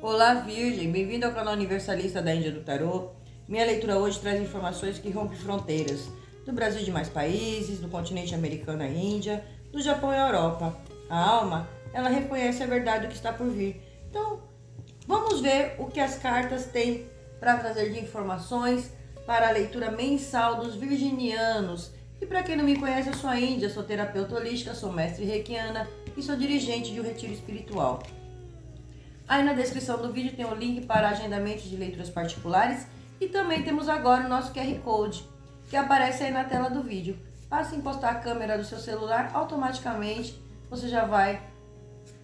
Olá, Virgem! Bem-vindo ao canal Universalista da Índia do Tarô. Minha leitura hoje traz informações que rompem fronteiras do Brasil e de mais países, do continente americano à Índia, do Japão e à Europa. A alma, ela reconhece a verdade do que está por vir. Então, vamos ver o que as cartas têm para trazer de informações para a leitura mensal dos virginianos. E para quem não me conhece, eu sou a Índia, sou terapeuta holística, sou mestre reikiana e sou dirigente de um retiro espiritual. Aí na descrição do vídeo tem o link para agendamento de leituras particulares e também temos agora o nosso QR Code, que aparece aí na tela do vídeo. Basta encostar a câmera do seu celular, automaticamente você já vai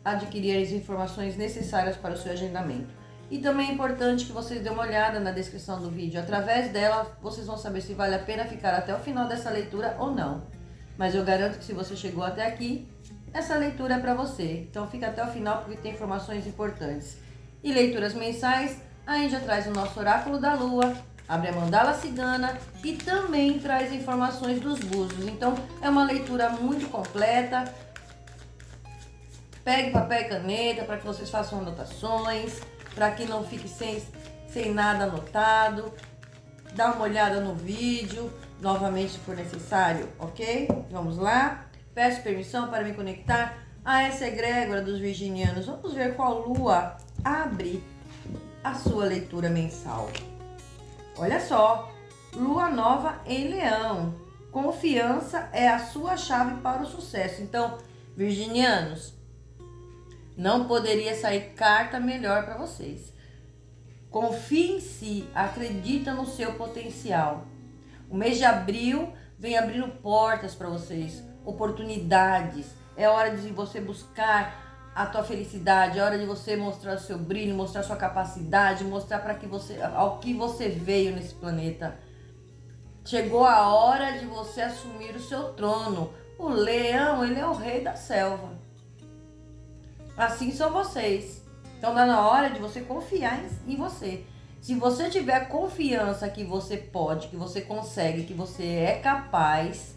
adquirir as informações necessárias para o seu agendamento. E também é importante que vocês dêem uma olhada na descrição do vídeo. Através dela, vocês vão saber se vale a pena ficar até o final dessa leitura ou não. Mas eu garanto que se você chegou até aqui, essa leitura é para você. Então fica até o final porque tem informações importantes. E leituras mensais, a Índia traz o nosso oráculo da lua, abre a mandala cigana e também traz informações dos búzios. Então é uma leitura muito completa. Pegue papel e caneta para que vocês façam anotações, para que não fique sem nada anotado. Dá uma olhada no vídeo, novamente se for necessário, ok? Vamos lá. Peço permissão para me conectar a essa egrégora dos virginianos. Vamos ver qual lua abre a sua leitura mensal. Olha só, lua nova em Leão. Confiança é a sua chave para o sucesso. Então, virginianos, não poderia sair carta melhor para vocês. Confie em si, acredita no seu potencial. O mês de abril vem abrindo portas para vocês, oportunidades. É hora de você buscar a tua felicidade, é hora de você mostrar o seu brilho, mostrar a sua capacidade, mostrar para que você, ao que você veio nesse planeta. Chegou a hora de você assumir o seu trono. O leão, ele é o rei da selva. Assim são vocês. Então dá na hora de você confiar em você. Se você tiver confiança que você pode, que você consegue, que você é capaz,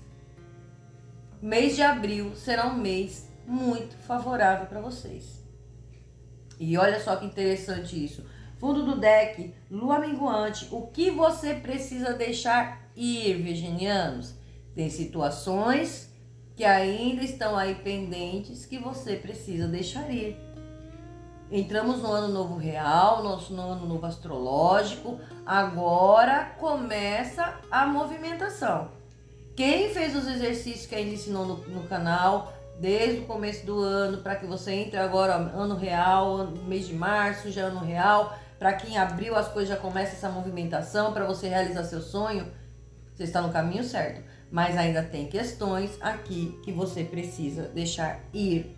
mês de abril será um mês muito favorável para vocês. E olha só que interessante isso. Fundo do deck, lua minguante. O que você precisa deixar ir, virginianos? Tem situações que ainda estão aí pendentes que você precisa deixar ir. Entramos no ano novo real, no ano novo astrológico. Agora começa a movimentação. Quem fez os exercícios que a gente ensinou no canal desde o começo do ano, para que você entre agora, ano real, mês de março, já ano real, para que em abril as coisas já comecem essa movimentação, para você realizar seu sonho, você está no caminho certo. Mas ainda tem questões aqui que você precisa deixar ir.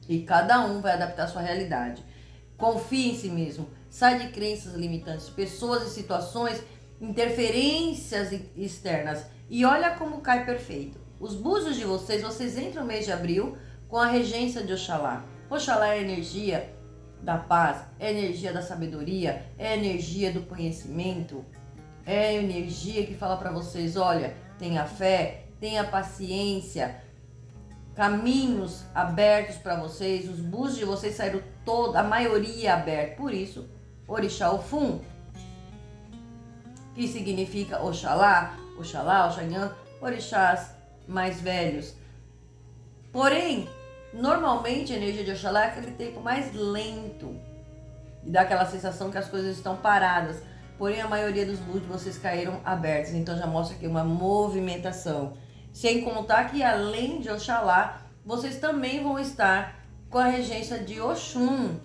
E cada um vai adaptar a sua realidade. Confie em si mesmo. Sai de crenças limitantes, pessoas e situações, interferências externas. E olha como cai perfeito. Os búzios de vocês entram no mês de abril com a regência de Oxalá. Oxalá é a energia da paz, é a energia da sabedoria, é a energia do conhecimento, é a energia que fala para vocês, olha, tenha fé, tenha paciência, caminhos abertos para vocês. Os búzios de vocês saíram toda, a maioria aberta. Por isso, Orixá Ofum, que significa Oxalá, Oxanhã, orixás mais velhos. Porém, normalmente a energia de Oxalá é aquele tempo mais lento e dá aquela sensação que as coisas estão paradas. Porém, a maioria dos búzios de vocês caíram abertos, então já mostra aqui uma movimentação. Sem contar que além de Oxalá, vocês também vão estar com a regência de Oxum.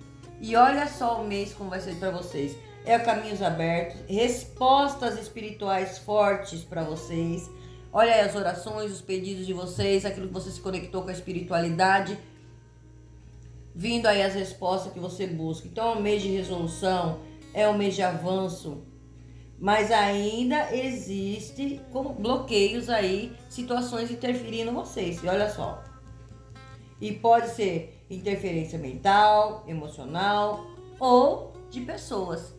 E olha só o mês como vai ser para vocês. É caminhos abertos, respostas espirituais fortes para vocês. Olha aí as orações, os pedidos de vocês, aquilo que você se conectou com a espiritualidade. Vindo aí as respostas que você busca. Então é um mês de resolução, é um mês de avanço. Mas ainda existe bloqueios aí, situações interferindo em vocês. E olha só. E pode ser interferência mental, emocional ou de pessoas.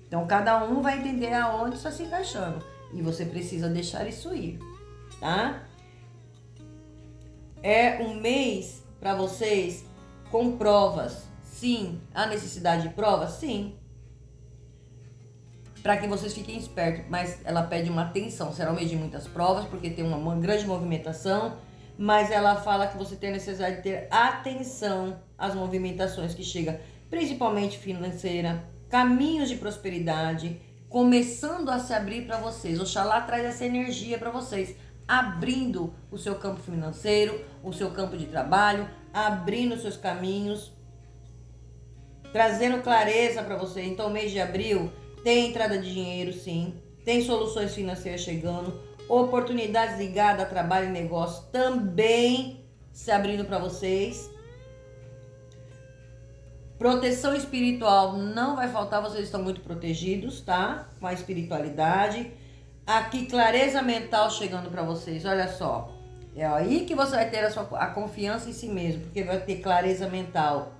Então cada um vai entender aonde está se encaixando. E você precisa deixar isso ir, tá? É um mês para vocês com provas. Sim. Há necessidade de prova? Sim. Para que vocês fiquem espertos, mas ela pede uma atenção. Será um mês de muitas provas, porque tem uma grande movimentação, mas ela fala que você tem a necessidade de ter atenção às movimentações que chegam, principalmente financeira, caminhos de prosperidade, começando a se abrir para vocês. Oxalá traz essa energia para vocês, abrindo o seu campo financeiro, o seu campo de trabalho, abrindo os seus caminhos, trazendo clareza para você. Então, mês de abril tem entrada de dinheiro, sim. Tem soluções financeiras chegando. Oportunidades ligadas a trabalho e negócio também se abrindo para vocês. Proteção espiritual não vai faltar. Vocês estão muito protegidos, tá? Com a espiritualidade. Aqui, clareza mental chegando para vocês. Olha só. É aí que você vai ter a confiança em si mesmo. Porque vai ter clareza mental.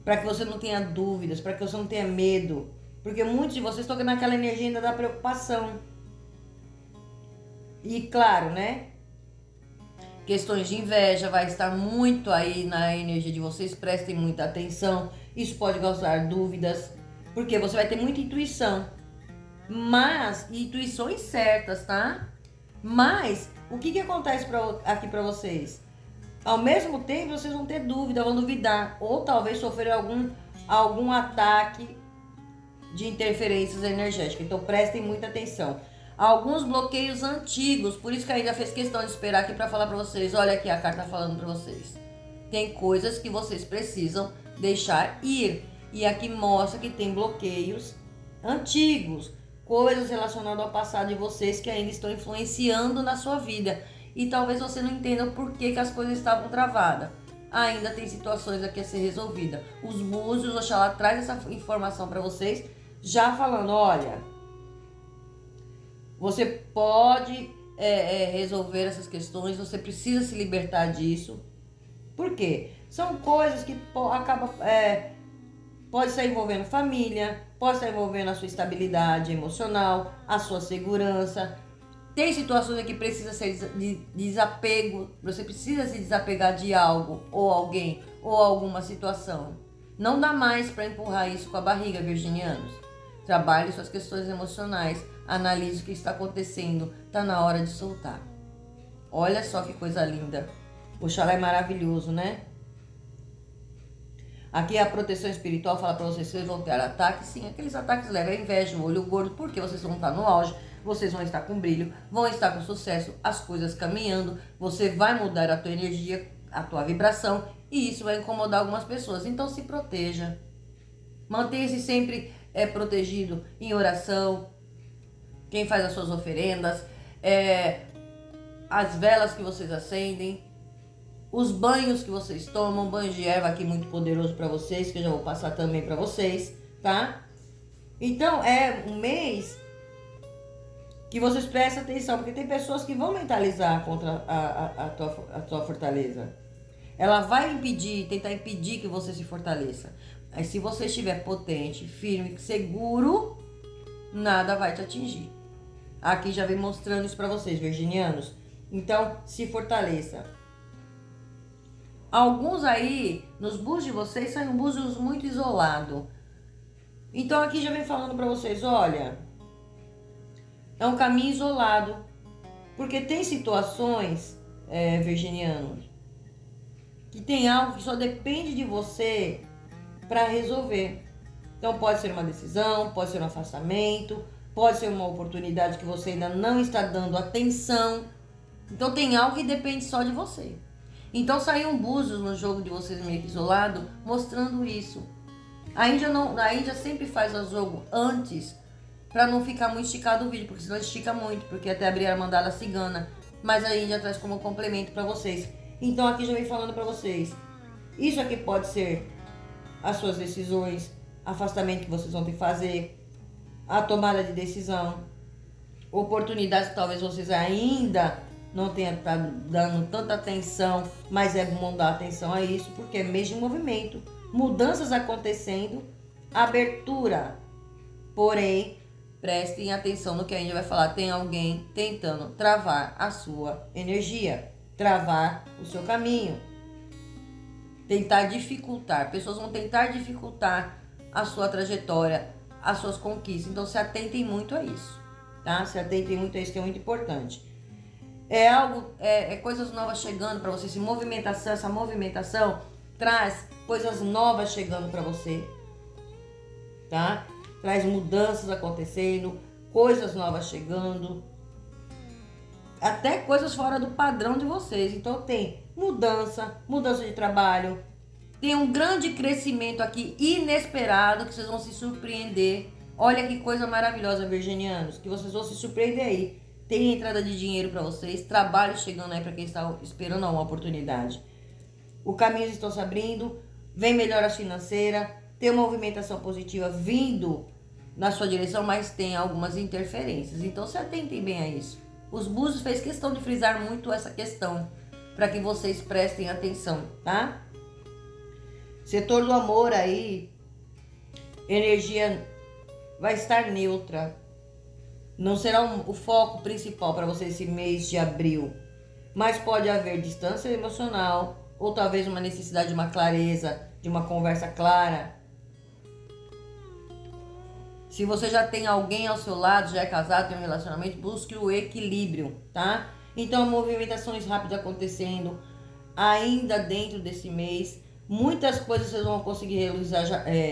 Para que você não tenha dúvidas. Para que você não tenha medo. Porque muitos de vocês estão naquela energia ainda da preocupação. E claro, né? Questões de inveja vai estar muito aí na energia de vocês. Prestem muita atenção. Isso pode causar dúvidas. Porque você vai ter muita intuição. Mas, intuições certas, tá? Mas, o que acontece aqui pra vocês? Ao mesmo tempo, vocês vão ter dúvida, vão duvidar. Ou talvez sofrer algum ataque de interferências energéticas. Então prestem muita atenção. Alguns bloqueios antigos, por isso que ainda fez questão de esperar aqui para falar para vocês. Olha aqui a carta falando para vocês. Tem coisas que vocês precisam deixar ir. E aqui mostra que tem bloqueios antigos, coisas relacionadas ao passado de vocês que ainda estão influenciando na sua vida. E talvez você não entenda o porquê que as coisas estavam travadas. Ainda tem situações aqui a ser resolvida. Os búzios, Oxalá traz essa informação para vocês, já falando, olha, você pode resolver essas questões, você precisa se libertar disso. Por quê? São coisas que pode estar envolvendo família, pode estar envolvendo a sua estabilidade emocional, a sua segurança. Tem situações que precisa ser de desapego, você precisa se desapegar de algo, ou alguém, ou alguma situação. Não dá mais para empurrar isso com a barriga, virginianos. Trabalhe suas questões emocionais, analise o que está acontecendo, está na hora de soltar. Olha só que coisa linda. Oxalá é maravilhoso, né? Aqui a proteção espiritual fala para vocês que vocês vão ter ataques, sim, aqueles ataques leves, a inveja, o olho gordo, porque vocês vão estar no auge, vocês vão estar com brilho, vão estar com sucesso, as coisas caminhando, você vai mudar a tua energia, a tua vibração, e isso vai incomodar algumas pessoas. Então se proteja. Mantenha-se sempre protegido em oração. Quem faz as suas oferendas, as velas que vocês acendem, os banhos que vocês tomam, banho de erva aqui muito poderoso para vocês, que eu já vou passar também para vocês, tá? Então é um mês que vocês prestem atenção, porque tem pessoas que vão mentalizar contra a tua fortaleza. Ela vai tentar impedir que você se fortaleça. Mas se você estiver potente, firme, seguro, nada vai te atingir. Aqui já vem mostrando isso para vocês, virginianos. Então, se fortaleça. Alguns aí, nos búzios de vocês, são búzios muito isolados. Então, aqui já vem falando para vocês, olha, é um caminho isolado. Porque tem situações, virginianos, que tem algo que só depende de você para resolver. Então pode ser uma decisão, pode ser um afastamento, pode ser uma oportunidade que você ainda não está dando atenção. Então tem algo que depende só de você. Então saiu um búzios no jogo de vocês meio que isolado, mostrando isso. A Índia sempre faz o jogo antes, para não ficar muito esticado o vídeo, porque senão estica muito, porque até abrir a mandala cigana. Mas a Índia traz como complemento para vocês. Então aqui já vem falando para vocês. Isso aqui pode ser as suas decisões, afastamento que vocês vão ter que fazer, a tomada de decisão, oportunidades que talvez vocês ainda não tenham estado dando tanta atenção, mas é bom dar atenção a isso, porque é mês de movimento, mudanças acontecendo, abertura. Porém, prestem atenção no que a gente vai falar, tem alguém tentando travar a sua energia, travar o seu caminho. tentar dificultar. Pessoas vão tentar dificultar a sua trajetória, as suas conquistas. Então se atentem muito a isso, tá? Se atentem muito a isso, que é muito importante. É coisas novas chegando para você. Essa movimentação traz coisas novas chegando para você, tá? Traz mudanças acontecendo, coisas novas chegando, até coisas fora do padrão de vocês. Então tem mudança de trabalho, tem um grande crescimento aqui inesperado que vocês vão se surpreender. Olha que coisa maravilhosa, virginianos, que vocês vão se surpreender aí. Tem entrada de dinheiro para vocês, trabalho chegando aí para quem está esperando uma oportunidade. O caminho está se abrindo, vem melhora financeira, tem uma movimentação positiva vindo na sua direção, mas tem algumas interferências. Então se atentem bem a isso. Os Búzios fez questão de frisar muito essa questão, para que vocês prestem atenção, tá? Setor do amor aí, energia vai estar neutra. Não será o foco principal para você esse mês de abril. Mas pode haver distância emocional, ou talvez uma necessidade de uma clareza, de uma conversa clara. Se você já tem alguém ao seu lado, já é casado, tem um relacionamento, busque o equilíbrio, tá? Então, movimentações rápidas acontecendo ainda dentro desse mês. Muitas coisas vocês vão conseguir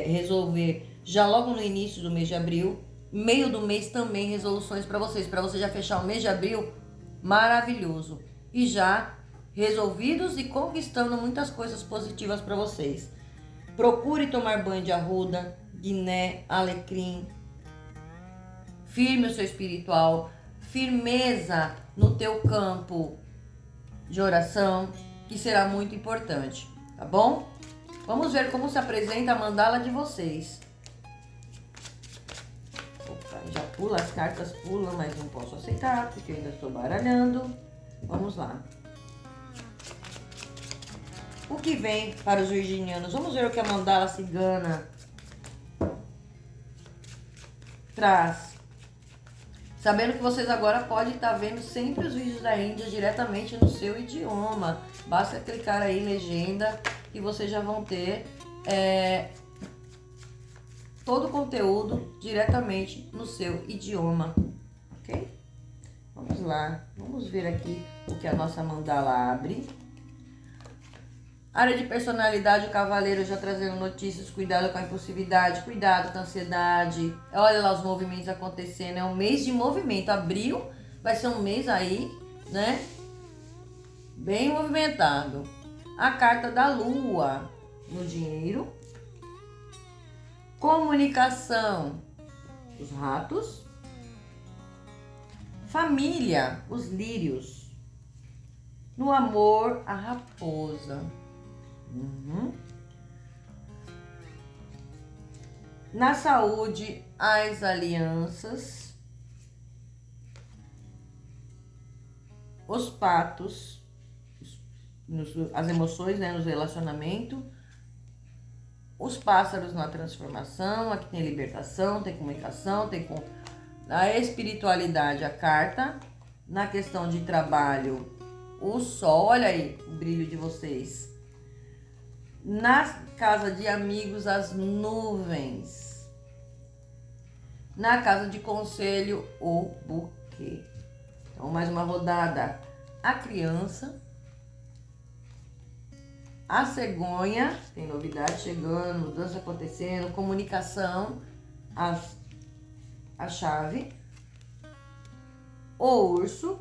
resolver já logo no início do mês de abril. Meio do mês também resoluções para você já fechar o mês de abril maravilhoso. E já resolvidos e conquistando muitas coisas positivas para vocês. Procure tomar banho de arruda, guiné, alecrim. Firme o seu espiritual, firmeza no teu campo de oração, que será muito importante, tá bom? Vamos ver como se apresenta a mandala de vocês. Opa, já pula, as cartas pulam, mas não posso aceitar, porque eu ainda estou baralhando. Vamos lá. O que vem para os virginianos? Vamos ver o que a mandala cigana traz. Sabendo que vocês agora podem estar vendo sempre os vídeos da Índia diretamente no seu idioma. Basta clicar aí em legenda e vocês já vão ter todo o conteúdo diretamente no seu idioma, ok? Vamos lá, vamos ver aqui o que a nossa mandala abre. Área de personalidade, o cavaleiro já trazendo notícias, cuidado com a impulsividade, cuidado com a ansiedade. Olha lá os movimentos acontecendo, é um mês de movimento. Abril vai ser um mês aí, né? Bem movimentado. A carta da lua no dinheiro. Comunicação, os ratos. Família, os lírios. No amor, a raposa. Na saúde, as alianças, os patos, as emoções, né, nos relacionamentos, os pássaros na transformação. Aqui tem libertação, tem comunicação, tem a espiritualidade, a carta. Na questão de trabalho, o sol, olha aí o brilho de vocês. Na casa de amigos, as nuvens. Na casa de conselho, o buquê. Então, mais uma rodada. A criança. A cegonha. Tem novidade chegando, mudança acontecendo. Comunicação. A chave. O urso.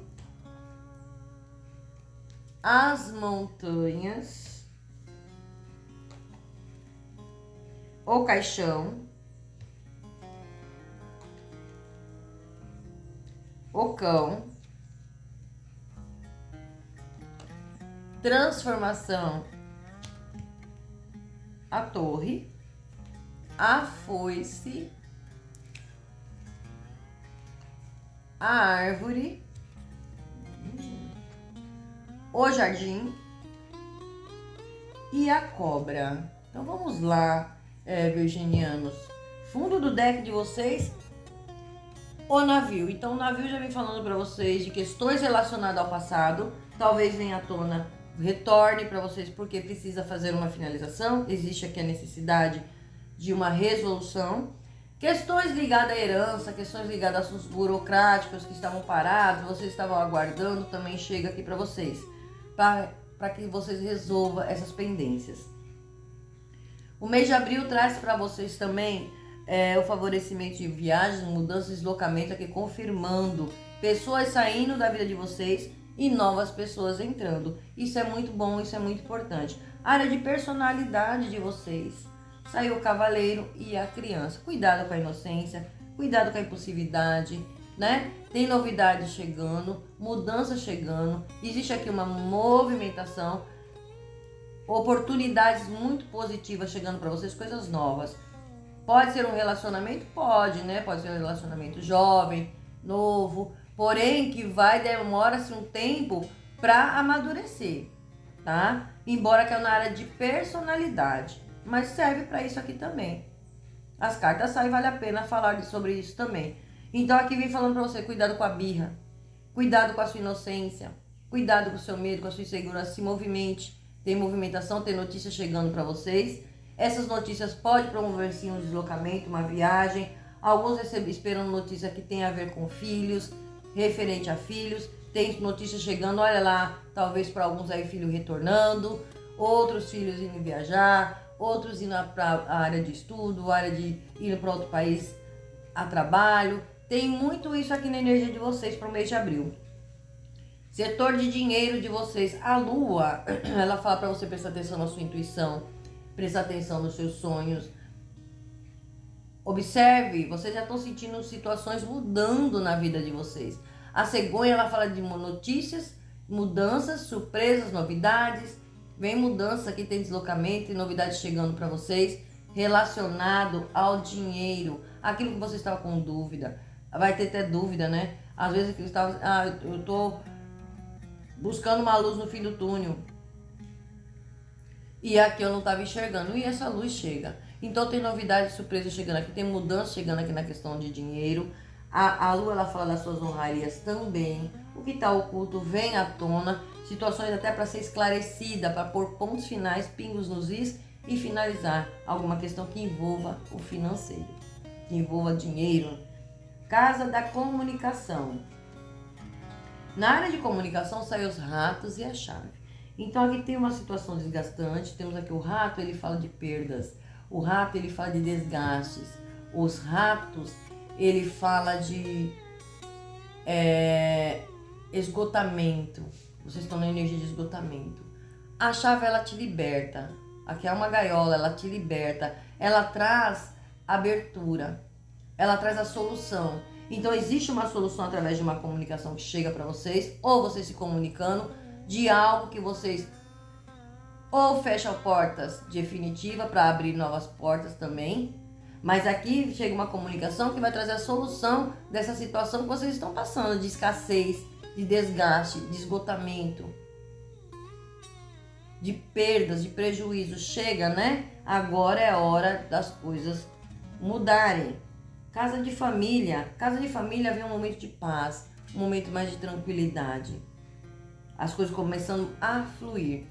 As montanhas. O caixão, o cão, transformação, a torre, a foice, a árvore, o jardim e a cobra. Então vamos lá. Virginianos, fundo do deck de vocês, o navio. Então o navio já vem falando para vocês de questões relacionadas ao passado. Talvez venha à tona retorne para vocês porque precisa fazer uma finalização. Existe aqui a necessidade de uma resolução. Questões ligadas à herança, questões ligadas a assuntos burocráticos que estavam parados, vocês estavam aguardando, também chega aqui para vocês, para que vocês resolvam essas pendências. O mês de abril traz para vocês também o favorecimento de viagens, mudanças, deslocamento aqui, confirmando pessoas saindo da vida de vocês e novas pessoas entrando. Isso é muito bom, isso é muito importante. Área de personalidade de vocês. Saiu o cavaleiro e a criança. Cuidado com a inocência, cuidado com a impulsividade, né? Tem novidades chegando, mudança chegando. Existe aqui uma movimentação, oportunidades muito positivas chegando para vocês, coisas novas. Pode ser um relacionamento? Pode, né? Pode ser um relacionamento jovem, novo, porém que demora-se um tempo para amadurecer, tá? Embora que é na área de personalidade, mas serve para isso aqui também. As cartas saem, vale a pena falar sobre isso também. Então aqui vem falando para você, cuidado com a birra, cuidado com a sua inocência, cuidado com o seu medo, com a sua insegurança, se movimente. Tem movimentação, tem notícias chegando para vocês. Essas notícias podem promover sim um deslocamento, uma viagem. Alguns esperando notícia que tem a ver com filhos, referente a filhos. Tem notícias chegando, olha lá, talvez para alguns aí filho retornando, outros filhos indo viajar, outros indo para a área de estudo, área de ir para outro país a trabalho. Tem muito isso aqui na energia de vocês para o mês de abril. Setor de dinheiro de vocês, a lua, ela fala para você prestar atenção na sua intuição, prestar atenção nos seus sonhos. Observe, vocês já estão sentindo situações mudando na vida de vocês. A cegonha, ela fala de notícias, mudanças, surpresas, novidades. Vem mudança aqui, tem deslocamento e novidades chegando para vocês relacionado ao dinheiro. Aquilo que você estava com dúvida, vai ter até dúvida, né? Às vezes eu tô buscando uma luz no fim do túnel e aqui eu não estava enxergando, e essa luz chega. Então tem novidade, surpresa chegando aqui, tem mudança chegando aqui na questão de dinheiro. A lua, ela fala das suas honrarias também. O que está oculto vem à tona, situações até para ser esclarecida, para pôr pontos finais, pingos nos is e finalizar alguma questão que envolva o financeiro, que envolva dinheiro. Casa da comunicação. Na área de comunicação saem os ratos e a chave. Então aqui tem uma situação desgastante, temos aqui o rato, ele fala de perdas. O rato, ele fala de desgastes. Os ratos, ele fala de esgotamento. Vocês estão na energia de esgotamento. A chave, ela te liberta. Aqui é uma gaiola, ela te liberta. Ela traz abertura. Ela traz a solução. Então existe uma solução através de uma comunicação que chega para vocês, ou vocês se comunicando de algo que vocês ou fecham portas definitivas para abrir novas portas também. Mas aqui chega uma comunicação que vai trazer a solução dessa situação que vocês estão passando, de escassez, de desgaste, de esgotamento, de perdas, de prejuízo. Chega, né? Agora é hora das coisas mudarem. Casa de família vem um momento de paz, um momento mais de tranquilidade. As coisas começando a fluir.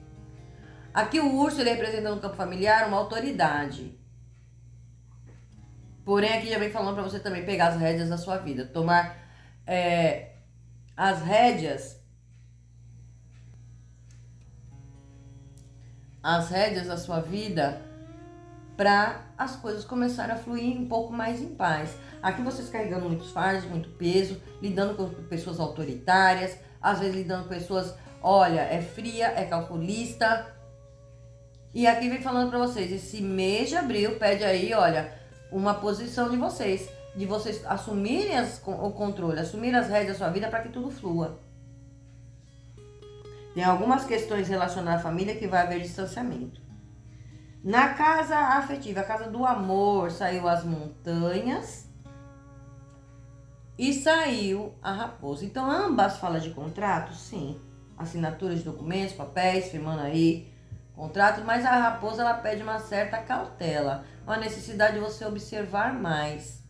Aqui o urso, ele representa no campo familiar uma autoridade. Porém, aqui já vem falando para você também pegar as rédeas da sua vida. Tomar as rédeas da sua vida para as coisas começarem a fluir um pouco mais em paz. Aqui vocês carregando muitos fardos, muito peso, lidando com pessoas autoritárias, às vezes lidando com pessoas, olha, é fria, é calculista. E aqui vem falando para vocês, esse mês de abril pede aí, olha, uma posição de vocês assumirem o controle, assumirem as rédeas da sua vida para que tudo flua. Tem algumas questões relacionadas à família que vai haver distanciamento. Na casa afetiva, a casa do amor, saiu as montanhas e saiu a raposa. Então, ambas falam de contratos, sim. Assinatura de documentos, papéis, firmando aí contratos, mas a raposa, ela pede uma certa cautela, uma necessidade de você observar mais,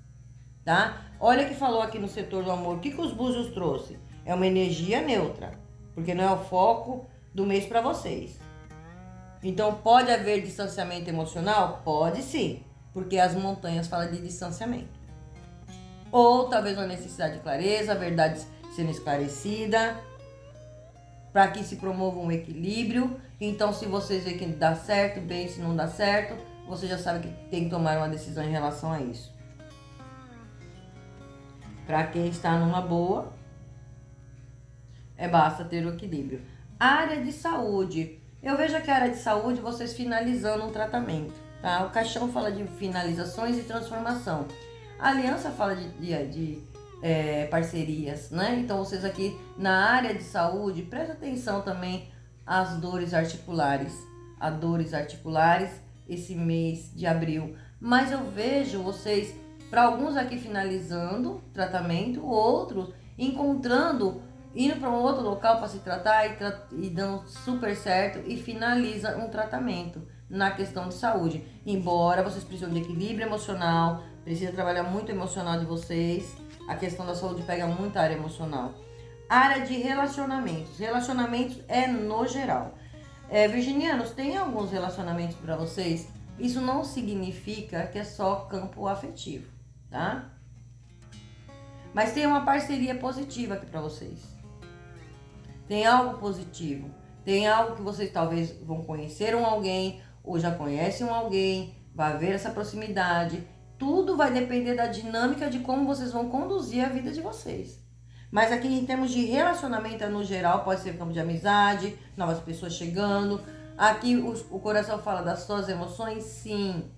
tá? Olha que falou aqui no setor do amor, o que os búzios trouxe? É uma energia neutra, porque não é o foco do mês para vocês. Então, pode haver distanciamento emocional? Pode sim, porque as montanhas falam de distanciamento. Ou talvez uma necessidade de clareza, a verdade sendo esclarecida, para que se promova um equilíbrio. Então, se vocês veem que dá certo, bem, se não dá certo, você já sabe que tem que tomar uma decisão em relação a isso. Para quem está numa boa, basta ter o equilíbrio. Área de saúde. Eu vejo aqui a área de saúde, vocês finalizando um tratamento, tá? O caixão fala de finalizações e transformação. A aliança fala de parcerias, né? Então, vocês aqui na área de saúde, presta atenção também às dores articulares. As dores articulares esse mês de abril. Mas eu vejo vocês, para alguns aqui finalizando tratamento, outros encontrando, indo para um outro local para se tratar e dando super certo e finaliza um tratamento na questão de saúde. Embora vocês precisam de equilíbrio emocional, precisa trabalhar muito o emocional de vocês. A questão da saúde pega muita área emocional. Área de relacionamentos. Relacionamentos é no geral. Virginianos, tem alguns relacionamentos para vocês? Isso não significa que é só campo afetivo, tá? Mas tem uma parceria positiva aqui para vocês. Tem algo positivo. Tem algo que vocês talvez vão conhecer alguém ou já conhecem alguém, vai haver essa proximidade. Tudo vai depender da dinâmica de como vocês vão conduzir a vida de vocês. Mas aqui em termos de relacionamento no geral, pode ser campo de amizade, novas pessoas chegando. Aqui o coração fala das suas emoções, sim.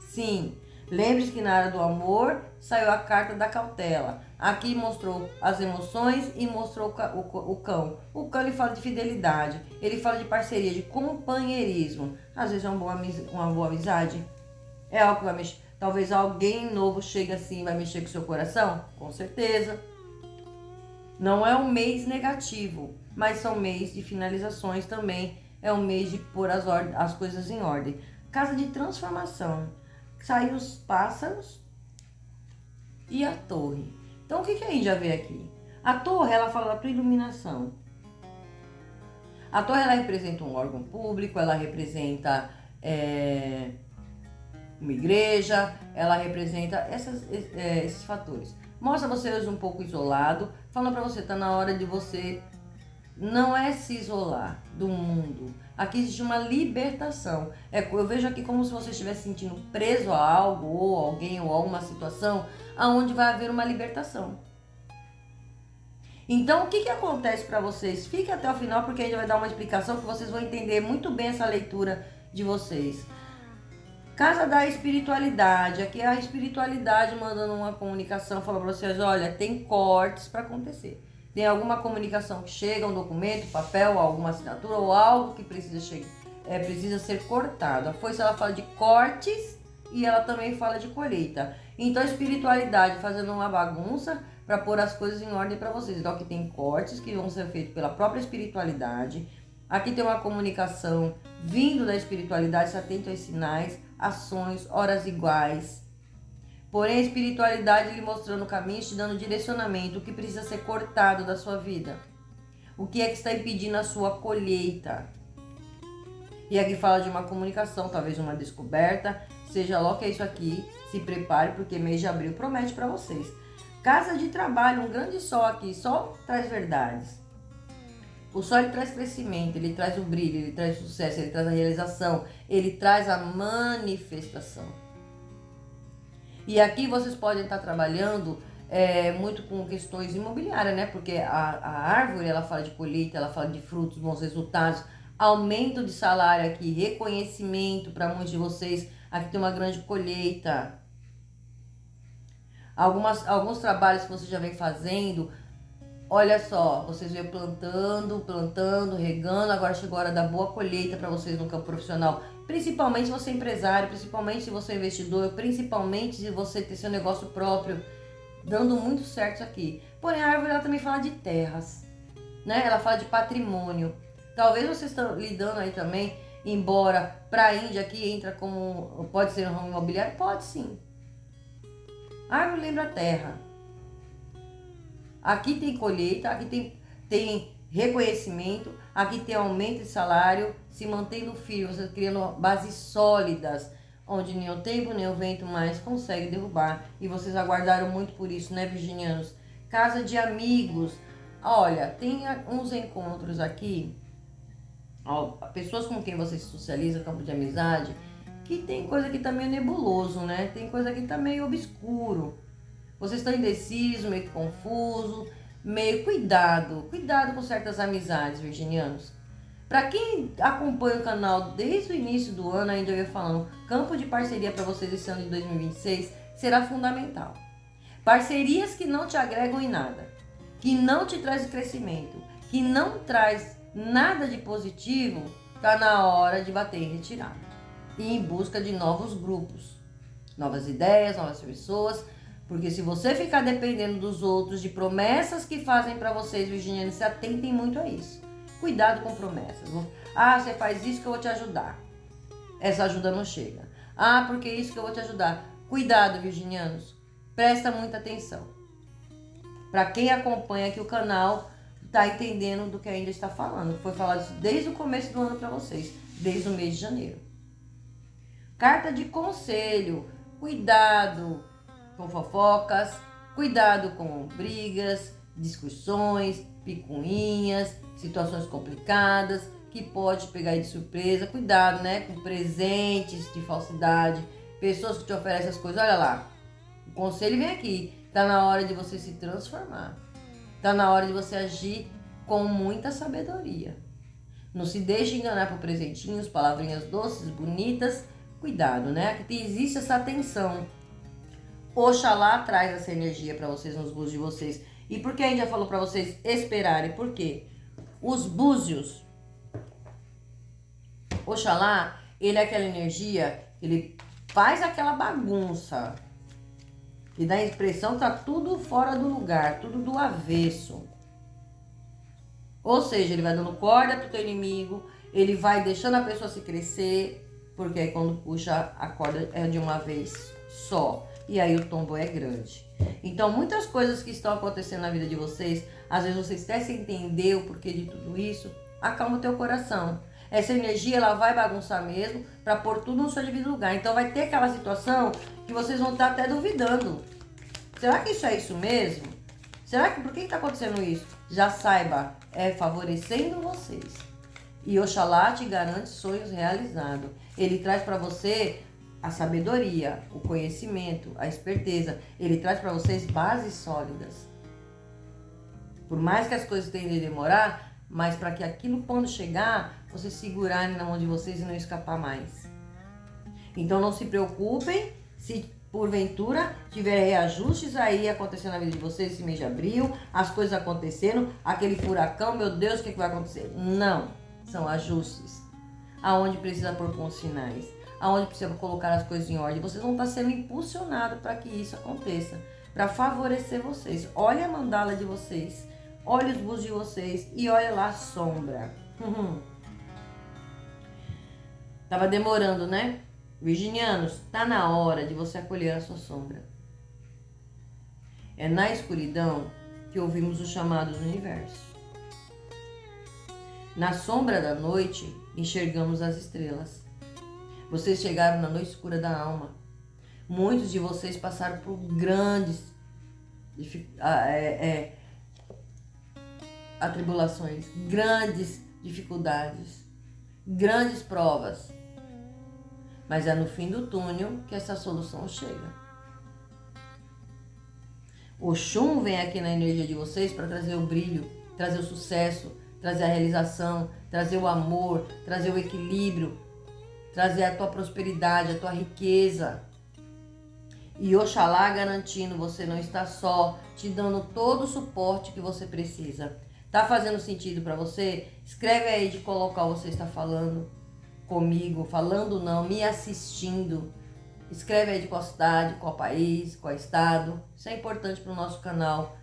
Sim. Lembre-se que na área do amor saiu a carta da cautela. Aqui mostrou as emoções e mostrou o cão. O cão ele fala de fidelidade, ele fala de parceria, de companheirismo. Às vezes é uma boa amizade. É algo que vai mexer. Talvez alguém novo chegue assim e vai mexer com o seu coração? Com certeza. Não é um mês negativo, mas são mês de finalizações também. É um mês de pôr as coisas em ordem. Casa de transformação. Saiu os pássaros e a torre. Então, o que a gente já vê aqui? A torre, ela fala da iluminação. A torre, ela representa um órgão público, ela representa uma igreja, ela representa esses fatores. Mostra você hoje um pouco isolado, falando pra você, tá na hora de você não se isolar do mundo. Aqui existe uma libertação. Eu vejo aqui como se você estivesse sentindo preso a algo, ou alguém, ou a uma situação, aonde vai haver uma libertação. Então, o que acontece para vocês? Fique até o final, porque a gente vai dar uma explicação que vocês vão entender muito bem essa leitura de vocês. Casa da espiritualidade. Aqui é a espiritualidade mandando uma comunicação, falando para vocês, olha, tem cortes para acontecer. Tem alguma comunicação que chega, um documento, papel, alguma assinatura ou algo que precisa ser cortado. A foice, ela fala de cortes e ela também fala de colheita. Então, a espiritualidade fazendo uma bagunça para pôr as coisas em ordem para vocês. Então, aqui tem cortes que vão ser feitos pela própria espiritualidade. Aqui tem uma comunicação vindo da espiritualidade, se atento aos sinais, ações, horas iguais. Porém, a espiritualidade lhe mostrando o caminho, te dando direcionamento, o que precisa ser cortado da sua vida. O que é que está impedindo a sua colheita. E aqui fala de uma comunicação, talvez uma descoberta, seja lá o que é isso aqui, se prepare, porque mês de abril promete para vocês. Casa de trabalho, um grande sol aqui, sol traz verdades. O sol ele traz crescimento, ele traz o brilho, ele traz o sucesso, ele traz a realização, ele traz a manifestação. E aqui vocês podem estar trabalhando muito com questões imobiliárias, né? Porque a árvore, ela fala de colheita, ela fala de frutos, bons resultados, aumento de salário aqui, reconhecimento para muitos de vocês. Aqui tem uma grande colheita. Alguns trabalhos que você já vem fazendo, olha só, vocês vêm plantando, regando, agora chegou a hora da boa colheita para vocês no campo profissional. Principalmente se você é empresário, principalmente se você é investidor, principalmente se você ter seu negócio próprio, dando muito certo isso aqui. Porém, a árvore ela também fala de terras, né? Ela fala de patrimônio. Talvez vocês estão lidando aí também, embora para a Índia aqui entra como, pode ser um ramo imobiliário? Pode sim. A árvore lembra a terra. Aqui tem colheita, aqui tem reconhecimento, aqui tem aumento de salário, se mantendo firme, você criando bases sólidas, onde nem o tempo nem o vento mais consegue derrubar. E vocês aguardaram muito por isso, né, virginianos? Casa de amigos. Olha, tem uns encontros aqui, ó, pessoas com quem você se socializa, campo de amizade, que tem coisa que tá meio nebuloso, né? Tem coisa que tá meio obscuro. Vocês estão indecisos, meio confuso, meio cuidado com certas amizades, virginianos. Para quem acompanha o canal desde o início do ano, ainda eu ia falando, campo de parceria para vocês esse ano de 2026 será fundamental. Parcerias que não te agregam em nada, que não te traz crescimento, que não traz nada de positivo, tá na hora de bater em retirada. E em busca de novos grupos, novas ideias, novas pessoas, porque se você ficar dependendo dos outros, de promessas que fazem para vocês, virginianos, se atentem muito a isso. Cuidado com promessas. Ah, você faz isso que eu vou te ajudar. Essa ajuda não chega. Ah, porque isso que eu vou te ajudar. Cuidado, virginianos. Presta muita atenção. Para quem acompanha aqui o canal, tá entendendo do que ainda está falando. Foi falado isso desde o começo do ano para vocês, desde o mês de janeiro. Carta de conselho. Cuidado com fofocas, cuidado com brigas, discussões, picuinhas, situações complicadas que pode pegar de surpresa. Cuidado, né, com presentes de falsidade, pessoas que te oferecem as coisas. Olha lá, o conselho vem aqui. Tá na hora de você se transformar. Tá na hora de você agir com muita sabedoria. Não se deixe enganar por presentinhos, palavrinhas doces, bonitas. Cuidado, né? Aqui existe essa tensão. Oxalá traz essa energia para vocês nos búzios de vocês. E por que a gente já falou para vocês esperarem? Por quê? Os búzios, Oxalá, ele é aquela energia, ele faz aquela bagunça. E dá a impressão que tá tudo fora do lugar, tudo do avesso. Ou seja, ele vai dando corda pro teu inimigo, ele vai deixando a pessoa se crescer, porque aí quando puxa a corda é de uma vez só. E aí o tombo é grande. Então, muitas coisas que estão acontecendo na vida de vocês, às vezes vocês até sem entender o porquê de tudo isso, acalma o teu coração. Essa energia, ela vai bagunçar mesmo, para pôr tudo no seu devido lugar. Então, vai ter aquela situação que vocês vão estar até duvidando. Será que isso é isso mesmo? Será que, por que está acontecendo isso? Já saiba, é favorecendo vocês. E Oxalá te garante sonhos realizados. Ele traz para você a sabedoria, o conhecimento, a esperteza. Ele traz para vocês bases sólidas. Por mais que as coisas tenham de demorar, mas para que aquilo quando chegar, vocês segurarem na mão de vocês e não escapar mais. Então não se preocupem se porventura tiver reajustes aí acontecendo na vida de vocês esse mês de abril, as coisas acontecendo, aquele furacão, meu Deus, o que vai acontecer? Não, são ajustes. Aonde precisa pôr pontos finais, aonde precisa colocar as coisas em ordem. Vocês vão estar sendo impulsionados para que isso aconteça, para favorecer vocês. Olha a mandala de vocês, olha os búzios de vocês e olha lá a sombra. Tava demorando, né? Virginianos, tá na hora de você acolher a sua sombra. É na escuridão que ouvimos os chamados do universo. Na sombra da noite, enxergamos as estrelas. Vocês chegaram na noite escura da alma. Muitos de vocês passaram por grandes atribulações, grandes dificuldades, grandes provas. Mas é no fim do túnel que essa solução chega. O Oxum vem aqui na energia de vocês para trazer o brilho, trazer o sucesso, trazer a realização, trazer o amor, trazer o equilíbrio, trazer a tua prosperidade, a tua riqueza. E Oxalá garantindo, você não está só, te dando todo o suporte que você precisa. Tá fazendo sentido para você? Escreve aí de qual local você está falando comigo, falando não, me assistindo. Escreve aí de qual cidade, qual país, qual estado. Isso é importante para o nosso canal,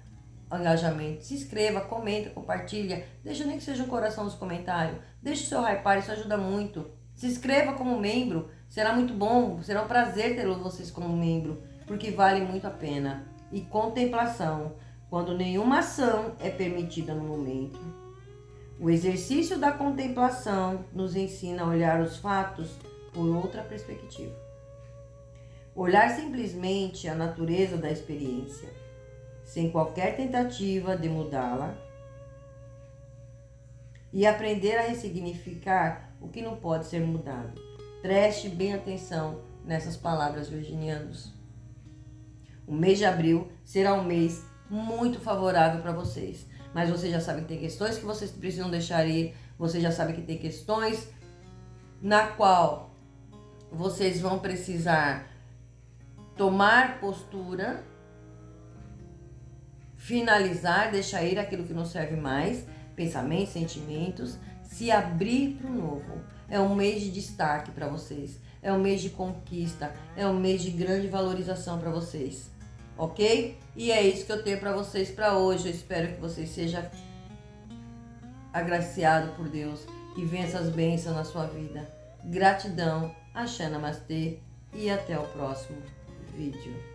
o engajamento. Se inscreva, comenta, compartilha. Deixa nem que seja um coração nos comentários. Deixa o seu hypar, isso ajuda muito. Se inscreva como membro, será muito bom. Será um prazer ter vocês como membro, porque vale muito a pena. E contemplação, quando nenhuma ação é permitida no momento. O exercício da contemplação nos ensina a olhar os fatos por outra perspectiva. Olhar simplesmente a natureza da experiência, sem qualquer tentativa de mudá-la, e aprender a ressignificar o que não pode ser mudado. Preste bem atenção nessas palavras, virginianos. O mês de abril será um mês muito favorável para vocês. Mas você já sabe que tem questões que vocês precisam deixar ir. Você já sabe que tem questões na qual vocês vão precisar tomar postura, finalizar, deixar ir aquilo que não serve mais, pensamentos, sentimentos, se abrir para o novo. É um mês de destaque para vocês. É um mês de conquista. É um mês de grande valorização para vocês. Ok? E é isso que eu tenho para vocês para hoje. Eu espero que vocês sejam agraciados por Deus, que venha essas bênçãos na sua vida. Gratidão, Axé Namastê e até o próximo vídeo.